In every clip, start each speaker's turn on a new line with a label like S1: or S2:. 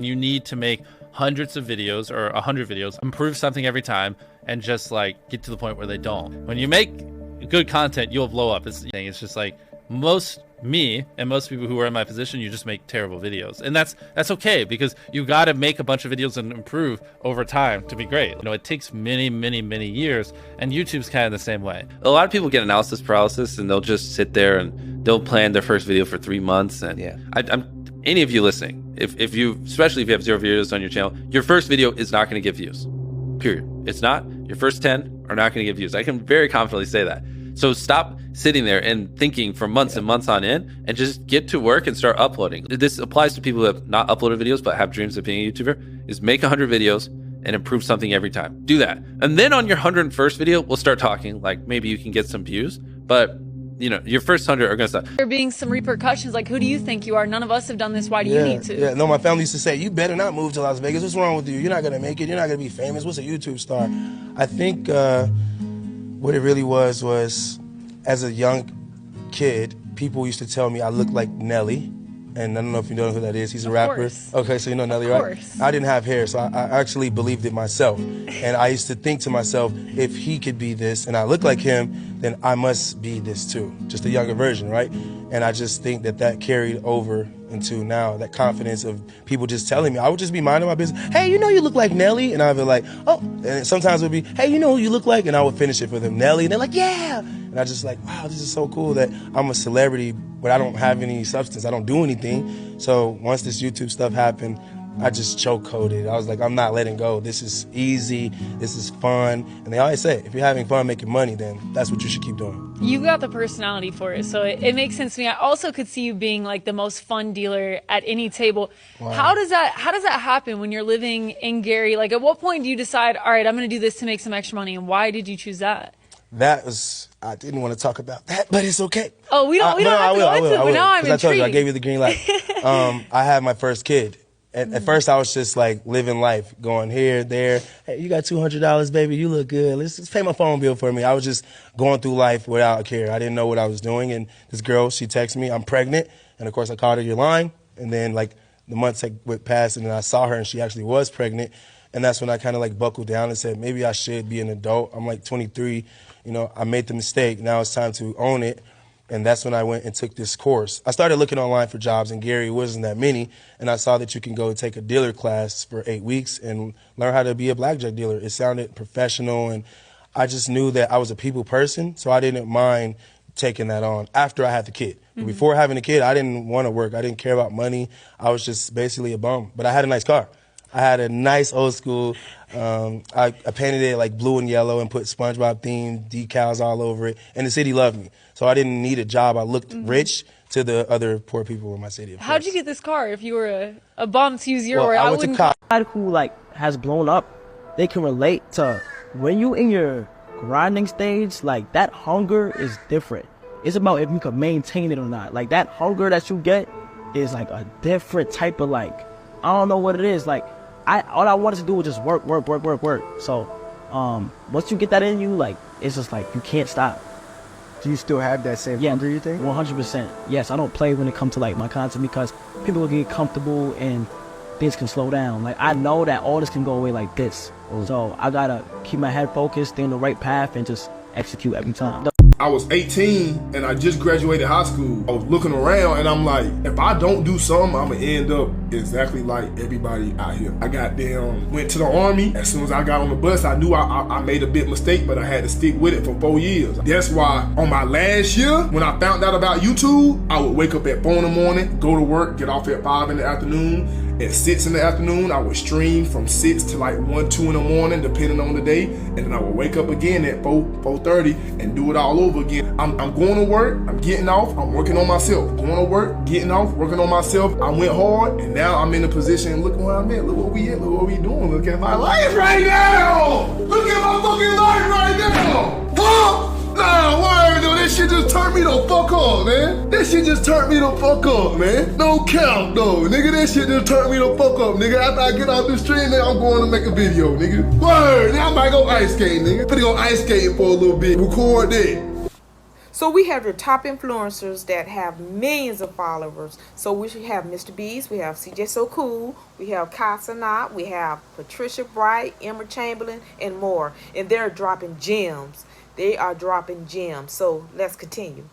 S1: You need to make hundreds of videos or 100 videos, improve something every time, and just like get to the point where they don't. When you make good content, you'll blow up. It's just like me and most people who are in my position, you just make terrible videos, and that's okay, because you got to make a bunch of videos and improve over time to be great. You know, it takes many years, and YouTube's kind of the same way.
S2: A lot of people get analysis paralysis, and they'll just sit there and they'll plan their first video for 3 months. And yeah, any of you listening, if you, especially if you have 0 videos on your channel, your first video is not going to get views, period. It's not. Your first 10 are not going to get views. I can very confidently say that. So stop sitting there and thinking for months and months on end, and just get to work and start uploading. This applies to people who have not uploaded videos but have dreams of being a YouTuber. Is make 100 videos and improve something every time. Do that. And then on your 101st video, we'll start talking, like maybe you can get some views, but you know, your first 100 are gonna stop.
S3: There being some repercussions, like, who do you think you are? None of us have done this. Why do you need to?
S4: Yeah, no, my family used to say, you better not move to Las Vegas. What's wrong with you? You're not gonna make it. You're not gonna be famous. What's a YouTube star? I think what it really was as a young kid, people used to tell me I looked like Nelly. And I don't know if you know who that is. He's a rapper.
S3: Course.
S4: Okay, so you know Nelly, right? I didn't have hair, so I actually believed it myself. And I used to think to myself, if he could be this and I look like him, then I must be this too. Just a younger version, right? And I just think that carried over into now, that confidence of people just telling me. I would just be minding my business. Hey, you know you look like Nelly? And I'd be like, oh. And sometimes it would be, hey, you know who you look like? And I would finish it for them, Nelly. And they're like, yeah. And I just like, wow, this is so cool that I'm a celebrity, but I don't have any substance. I don't do anything. So once this YouTube stuff happened, I just choke coded. I was like, I'm not letting go. This is easy. This is fun. And they always say, if you're having fun making money, then that's what you should keep doing.
S3: You've got the personality for it, so it makes sense to me. I also could see you being like the most fun dealer at any table. Wow. How does that happen when you're living in Gary? Like, at what point do you decide, all right, I'm going to do this to make some extra money, and why did you choose that?
S4: That was, I didn't want to talk about that, but it's okay.
S3: Oh, we don't have to go into it, but now I'm intrigued.
S4: I told you, I gave you the green light. I had my first kid. At first, I was just like living life, going here, there. Hey, you got $200, baby. You look good. Let's pay my phone bill for me. I was just going through life without a care. I didn't know what I was doing. And this girl, she texted me, I'm pregnant. And of course, I called her, you're lying. And then like the months went past, and then I saw her, and she actually was pregnant. And that's when I kind of like buckled down and said, maybe I should be an adult. I'm like 23. You know, I made the mistake. Now it's time to own it. And that's when I went and took this course. I started looking online for jobs in Gary. It wasn't that many. And I saw that you can go and take a dealer class for 8 weeks and learn how to be a blackjack dealer. It sounded professional, and I just knew that I was a people person, so I didn't mind taking that on after I had the kid. Mm-hmm. Before having a kid, I didn't want to work. I didn't care about money. I was just basically a bum. But I had a nice car. I had a nice old school, I painted it like blue and yellow and put SpongeBob themed decals all over it. And the city loved me. So I didn't need a job. I looked rich to the other poor people in my city.
S3: How'd you get this car if you were a bum, to use your word?
S4: I went to college.
S5: Who like has blown up, they can relate to when you in your grinding stage, like that hunger is different. It's about if you can maintain it or not. Like that hunger that you get is like a different type of like, I don't know what it is. Like all I wanted to do was just work. So once you get that in you, like it's just like you can't stop.
S6: Do you still have that same hunger, you think?
S5: 100%. Yes, I don't play when it comes to like my content, because people will get comfortable and things can slow down. Like I know that all this can go away like this. So I gotta keep my head focused, stay on the right path, and just execute every time.
S7: I was 18 and I just graduated high school. I was looking around and I'm like, if I don't do something, I'm gonna end up exactly like everybody out here. I went to the Army. As soon as I got on the bus, I knew I made a big mistake, but I had to stick with it for 4 years. That's why on my last year, when I found out about YouTube, I would wake up at 4 in the morning, go to work, get off at 5 in the afternoon. At 6 in the afternoon, I would stream from 6 to like 1, 2 in the morning, depending on the day. And then I would wake up again at 4:30 and do it all over again. I'm going to work, I'm getting off, I'm working on myself. Going to work, getting off, working on myself. I went hard, and now I'm in a position, look where I'm at, look what we at, look what we doing. Look at my life right now! Look at my fucking life right now! Huh? Nah, word, though, that shit just turned me the fuck up, man. That shit just turned me the fuck up, man. No count, though, nigga. That shit just turned me the fuck up, nigga. After I get off the stream, then I'm going to make a video, nigga. Word, now I might go ice skating, nigga. Finna go ice skating for a little bit. Record that.
S8: So we have your top influencers that have millions of followers. So we should have MrBeast, we have CJ So Cool, we have Kasanat, we have Patricia Bright, Emma Chamberlain, and more. And they're dropping gems. They are dropping gems. So let's continue.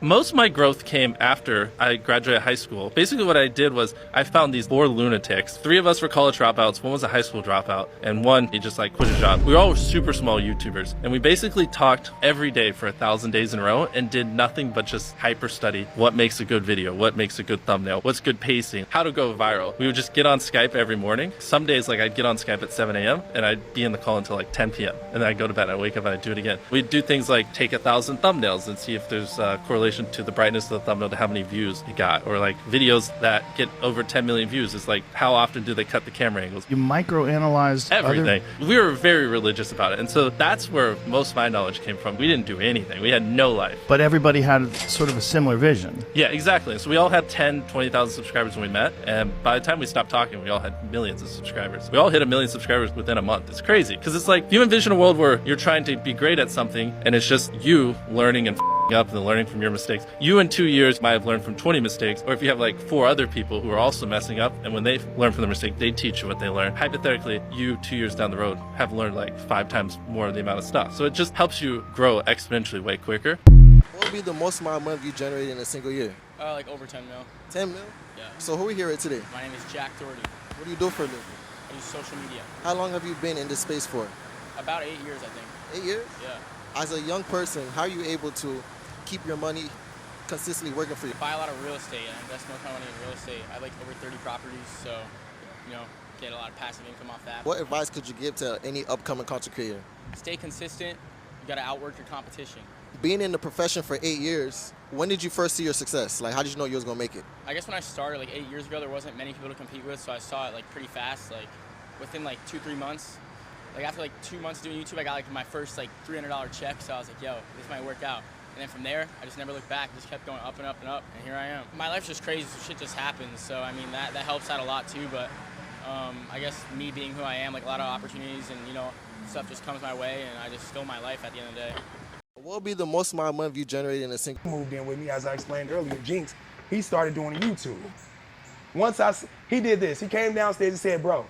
S1: Most of my growth came after I graduated high school. Basically what I did was I found these 4 lunatics. 3 of us were college dropouts, 1 was a high school dropout, and 1, he just like quit his job. We were all super small YouTubers, and we basically talked every day for 1,000 days in a row and did nothing but just hyper study what makes a good video, what makes a good thumbnail, what's good pacing, how to go viral. We would just get on Skype every morning. Some days like I'd get on Skype at 7 a.m. and I'd be in the call until like 10 p.m. and then I'd go to bed, I'd wake up and I'd do it again. We'd do things like take 1,000 thumbnails and see if there's a correlation to the brightness of the thumbnail to how many views it got, or like videos that get over 10 million views is like how often do they cut the camera angles.
S9: You microanalyzed
S1: everything. We were very religious about it, and so that's where most of my knowledge came from. We didn't do anything. We had no life.
S9: But everybody had sort of a similar vision.
S1: Yeah, exactly. So we all had 10, 20,000 subscribers when we met, and by the time we stopped talking, we all had millions of subscribers. We all hit 1 million subscribers within a month. It's crazy, because it's like you envision a world where you're trying to be great at something, and it's just you learning and up and learning from your mistakes. You in 2 years might have learned from 20 mistakes, or if you have like 4 other people who are also messing up, and when they learn from the mistake, they teach you what they learn. Hypothetically, you 2 years down the road have learned like 5 times more of the amount of stuff. So it just helps you grow exponentially way quicker.
S10: What would be the most amount of money you generate in a single year?
S11: Like over 10 mil.
S10: 10 mil?
S11: Yeah.
S10: So who are we here with today?
S11: My name is Jack Doherty.
S10: What do you do for a living?
S11: I use social media.
S10: How long have you been in this space for?
S11: About 8 years, I think.
S10: 8 years?
S11: Yeah.
S10: As a young person, how are you able to keep your money consistently working for you?
S11: Buy a lot of real estate and invest most of my money in real estate. I have like over 30 properties, so, you know, get a lot of passive income off that.
S10: What advice could you give to any upcoming content creator?
S11: Stay consistent. You got to outwork your competition.
S10: Being in the profession for 8 years, when did you first see your success? Like, how did you know you was going to make it?
S11: I guess when I started like 8 years ago, there wasn't many people to compete with, so I saw it like pretty fast, like within like 2-3 months. Like after like 2 months doing YouTube, I got like my first like $300 check, so I was like, yo, this might work out. And then from there, I just never looked back, just kept going up and up and up, and here I am. My life's just crazy, so shit just happens, so I mean, that helps out a lot too, but I guess me being who I am, like a lot of opportunities and, you know, stuff just comes my way, and I just fill my life at the end of the day.
S10: What would be the most amount of money you generated in a single?
S7: Moved in with me, as I explained earlier, Jinx, he started doing YouTube. He did this, he came downstairs and said, bro,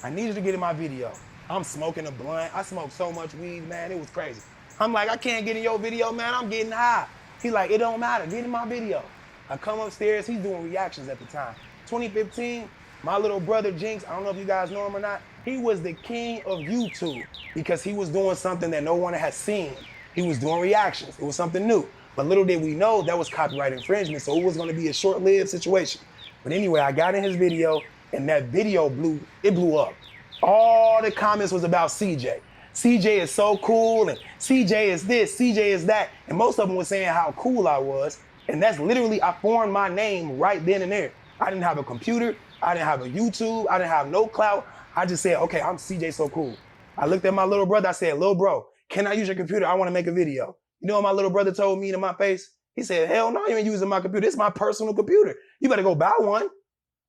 S7: I need you to get in my video. I'm smoking a blunt, I smoked so much weed, man, it was crazy. I'm like, I can't get in your video, man, I'm getting high. He like, it don't matter, get in my video. I come upstairs, he's doing reactions at the time. 2015, my little brother Jinx, I don't know if you guys know him or not, he was the king of YouTube because he was doing something that no one had seen. He was doing reactions, it was something new. But little did we know that was copyright infringement, so it was gonna be a short-lived situation. But anyway, I got in his video, and that video blew up. All the comments was about CJ. CJ is so cool, and CJ is this, CJ is that. And most of them were saying how cool I was. And that's literally, I formed my name right then and there. I didn't have a computer, I didn't have a YouTube, I didn't have no clout. I just said, okay, I'm CJ So Cool. I looked at my little brother, I said, little bro, can I use your computer? I wanna make a video. You know what my little brother told me to my face? He said, hell no, you ain't using my computer. It's my personal computer. You better go buy one.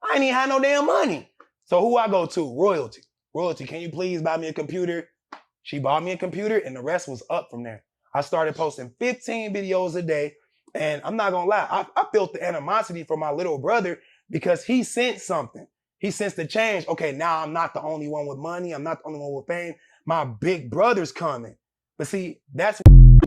S7: I ain't even had no damn money. So who I go to? Royalty. Royalty, can you please buy me a computer? She bought me a computer, and the rest was up from there. I started posting 15 videos a day, and I'm not gonna lie, I felt the animosity from my little brother because he sensed something. He sensed the change. Okay, now I'm not the only one with money. I'm not the only one with fame. My big brother's coming. But see, that's...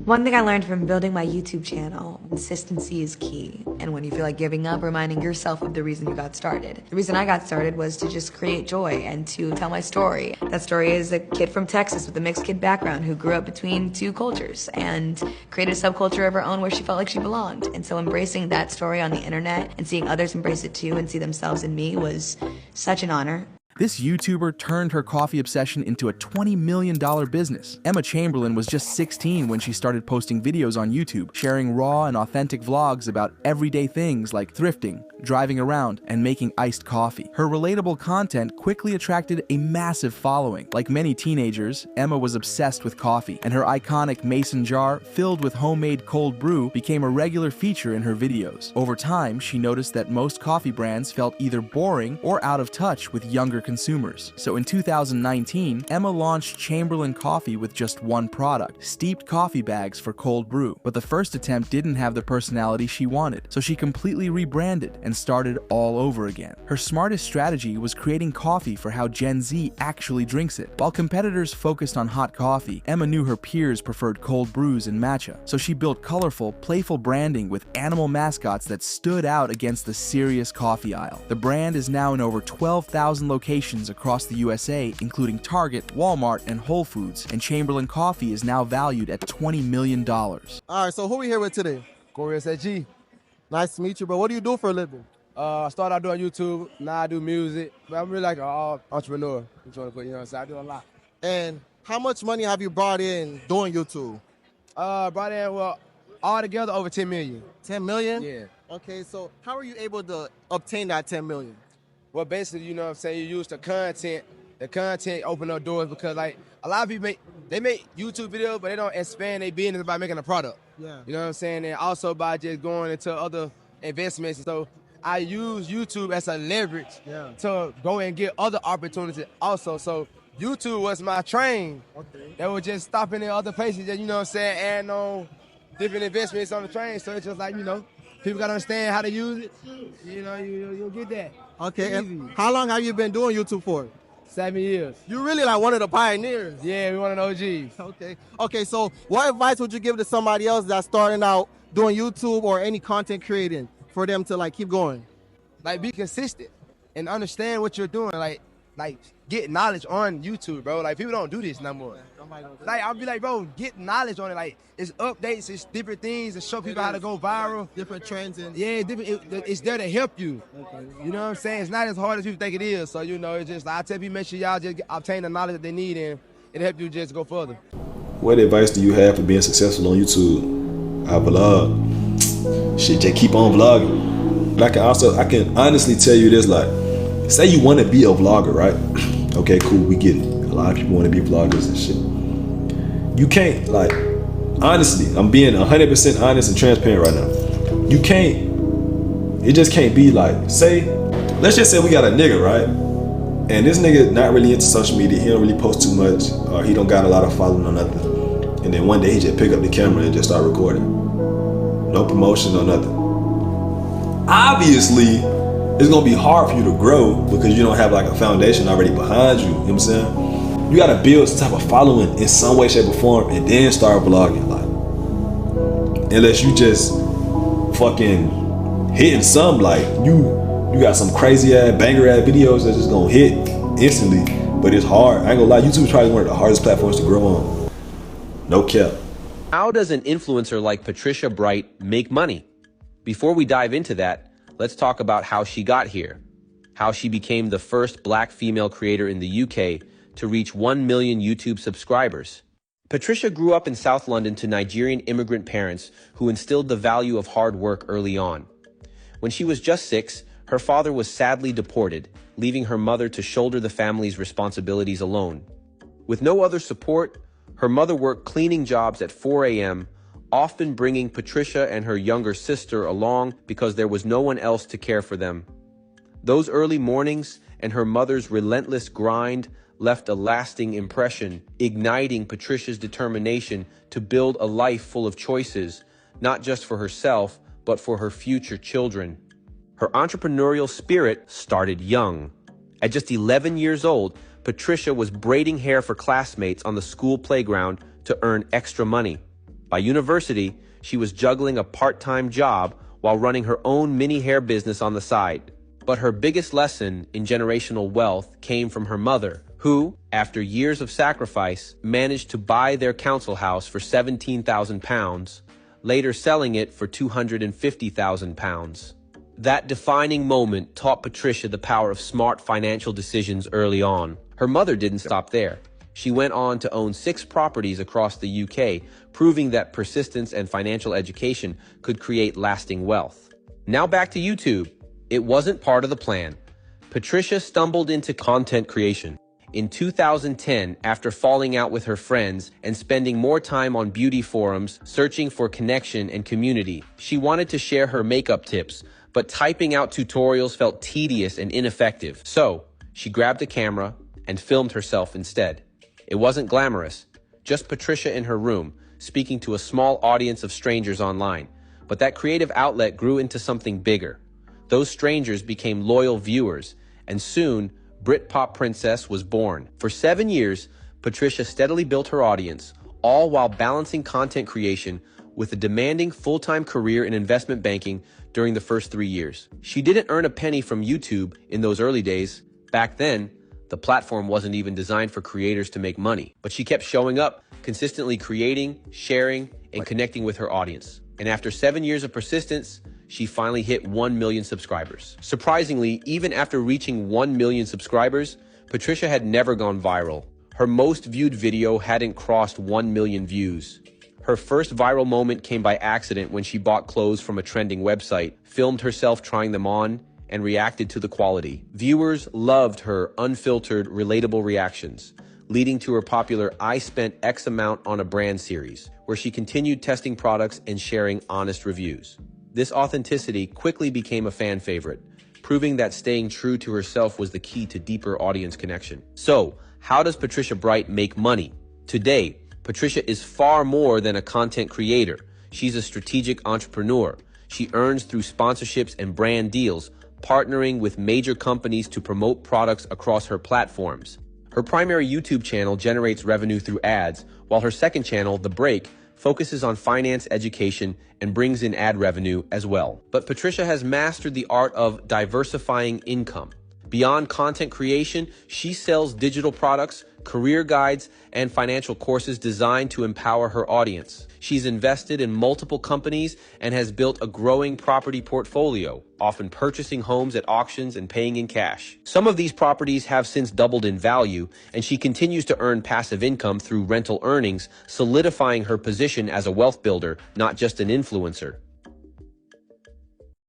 S12: One thing I learned from building my YouTube channel, consistency is key. And when you feel like giving up, reminding yourself of the reason you got started. The reason I got started was to just create joy and to tell my story. That story is a kid from Texas with a mixed kid background who grew up between 2 cultures and created a subculture of her own where she felt like she belonged. And so embracing that story on the internet and seeing others embrace it too and see themselves in me was such an honor.
S13: This YouTuber turned her coffee obsession into a $20 million business. Emma Chamberlain was just 16 when she started posting videos on YouTube, sharing raw and authentic vlogs about everyday things like thrifting, driving around, and making iced coffee. Her relatable content quickly attracted a massive following. Like many teenagers, Emma was obsessed with coffee, and her iconic mason jar filled with homemade cold brew became a regular feature in her videos. Over time, she noticed that most coffee brands felt either boring or out of touch with younger consumers. So in 2019, Emma launched Chamberlain Coffee with just one product, steeped coffee bags for cold brew. But the first attempt didn't have the personality she wanted, so she completely rebranded and started all over again. Her smartest strategy was creating coffee for how Gen Z actually drinks it. While competitors focused on hot coffee, Emma knew her peers preferred cold brews and matcha, so she built colorful, playful branding with animal mascots that stood out against the serious coffee aisle. The brand is now in over 12,000 locations across the USA, including Target, Walmart, and Whole Foods, and Chamberlain Coffee is now valued at $20 million.
S10: All right, so who are we here with today?
S14: Corey SAG.
S10: Nice to meet you, bro. What do you do for a living?
S14: I started out doing YouTube, now I do music, but I'm really like an entrepreneur. So I do a lot.
S10: And how much money have you brought in doing YouTube?
S14: Brought in, well, altogether over 10 million.
S10: 10 million?
S14: Yeah.
S10: Okay, so how are you able to obtain that 10 million?
S14: Well, basically, you know what I'm saying, you use the content. The content open up doors because, like, a lot of people make YouTube videos, but they don't expand their business by making a product.
S10: Yeah.
S14: You know what I'm saying? And also by just going into other investments. So I use YouTube as a leverage to go and get other opportunities also. So YouTube was my train. Okay. That was just stopping in other places, you know what I'm saying, adding on different investments on the train. So it's just like, you know, people got to understand how to use it. You know, you'll get that.
S10: Okay, and how long have you been doing YouTube for?
S14: 7 years.
S10: You really like one of the pioneers.
S14: Yeah, we one of the OGs.
S10: Okay. Okay, so what advice would you give to somebody else that's starting out doing YouTube or any content creating for them to like keep going?
S14: Like be consistent and understand what you're doing. Like get knowledge on YouTube, bro. Like people don't do this no more. Like I'll be like, bro, get knowledge on it. Like it's updates, it's different things to show people how to go viral.
S10: Different trends and
S14: it's there to help you. Okay. You know what I'm saying? It's not as hard as people think it is. So you know, it's just I tell people make sure y'all just obtain the knowledge that they need and it'll help you just go further.
S15: What advice do you have for being successful on YouTube? I vlog. Shit, just keep on vlogging. But I can honestly tell you this, like, say you want to be a vlogger, right? Okay, cool, we get it. A lot of people want to be vloggers and shit. You can't, like, honestly, I'm being 100% honest and transparent right now. You can't, it just can't be like, let's just say we got a nigga, right? And this nigga not really into social media, he don't really post too much, or he don't got a lot of following or nothing. And then one day he just pick up the camera and just start recording. No promotion, no nothing. Obviously, it's gonna be hard for you to grow because you don't have like a foundation already behind you, you know what I'm saying? You gotta build some type of following in some way, shape, or form and then start vlogging. Like, unless you just fucking hitting some, like you got some crazy ass, banger ass videos that's just gonna hit instantly, but it's hard. I ain't gonna lie, YouTube is probably one of the hardest platforms to grow on. No cap.
S16: How does an influencer like Patricia Bright make money? Before we dive into that, let's talk about how she got here, how she became the first black female creator in the UK to reach 1 million YouTube subscribers. Patricia grew up in South London to Nigerian immigrant parents who instilled the value of hard work early on. When she was just 6, her father was sadly deported, leaving her mother to shoulder the family's responsibilities alone. With no other support, her mother worked cleaning jobs at 4 a.m., often bringing Patricia and her younger sister along because there was no one else to care for them. Those early mornings and her mother's relentless grind left a lasting impression, igniting Patricia's determination to build a life full of choices, not just for herself, but for her future children. Her entrepreneurial spirit started young. At just 11 years old, Patricia was braiding hair for classmates on the school playground to earn extra money. By university, she was juggling a part-time job while running her own mini hair business on the side. But her biggest lesson in generational wealth came from her mother, who, after years of sacrifice, managed to buy their council house for £17,000, later selling it for £250,000. That defining moment taught Patricia the power of smart financial decisions early on. Her mother didn't stop there. She went on to own 6 properties across the UK, proving that persistence and financial education could create lasting wealth. Now back to YouTube. It wasn't part of the plan. Patricia stumbled into content creation. In 2010, after falling out with her friends and spending more time on beauty forums, searching for connection and community, she wanted to share her makeup tips, but typing out tutorials felt tedious and ineffective. So, she grabbed a camera and filmed herself instead. It wasn't glamorous, just Patricia in her room, speaking to a small audience of strangers online. But that creative outlet grew into something bigger. Those strangers became loyal viewers, and soon, Britpop Princess was born. For 7 years, Patricia steadily built her audience, all while balancing content creation with a demanding full-time career in investment banking during the first 3 years. She didn't earn a penny from YouTube in those early days. Back then, the platform wasn't even designed for creators to make money, but she kept showing up, consistently creating, sharing, and connecting with her audience. And after 7 years of persistence, she finally hit 1 million subscribers. Surprisingly, even after reaching 1 million subscribers, Patricia had never gone viral. Her most viewed video hadn't crossed 1 million views. Her first viral moment came by accident when she bought clothes from a trending website, filmed herself trying them on, and reacted to the quality. Viewers loved her unfiltered, relatable reactions, leading to her popular I Spent X Amount on a Brand series, where she continued testing products and sharing honest reviews. This authenticity quickly became a fan favorite, proving that staying true to herself was the key to deeper audience connection. So, how does Patricia Bright make money? Today, Patricia is far more than a content creator. She's a strategic entrepreneur. She earns through sponsorships and brand deals, partnering with major companies to promote products across her platforms. Her primary YouTube channel generates revenue through ads, while her second channel, The Break, focuses on finance education and brings in ad revenue as well. But Patricia has mastered the art of diversifying income. Beyond content creation, she sells digital products, career guides, and financial courses designed to empower her audience. She's invested in multiple companies and has built a growing property portfolio, often purchasing homes at auctions and paying in cash. Some of these properties have since doubled in value, and she continues to earn passive income through rental earnings, solidifying her position as a wealth builder, not just an influencer.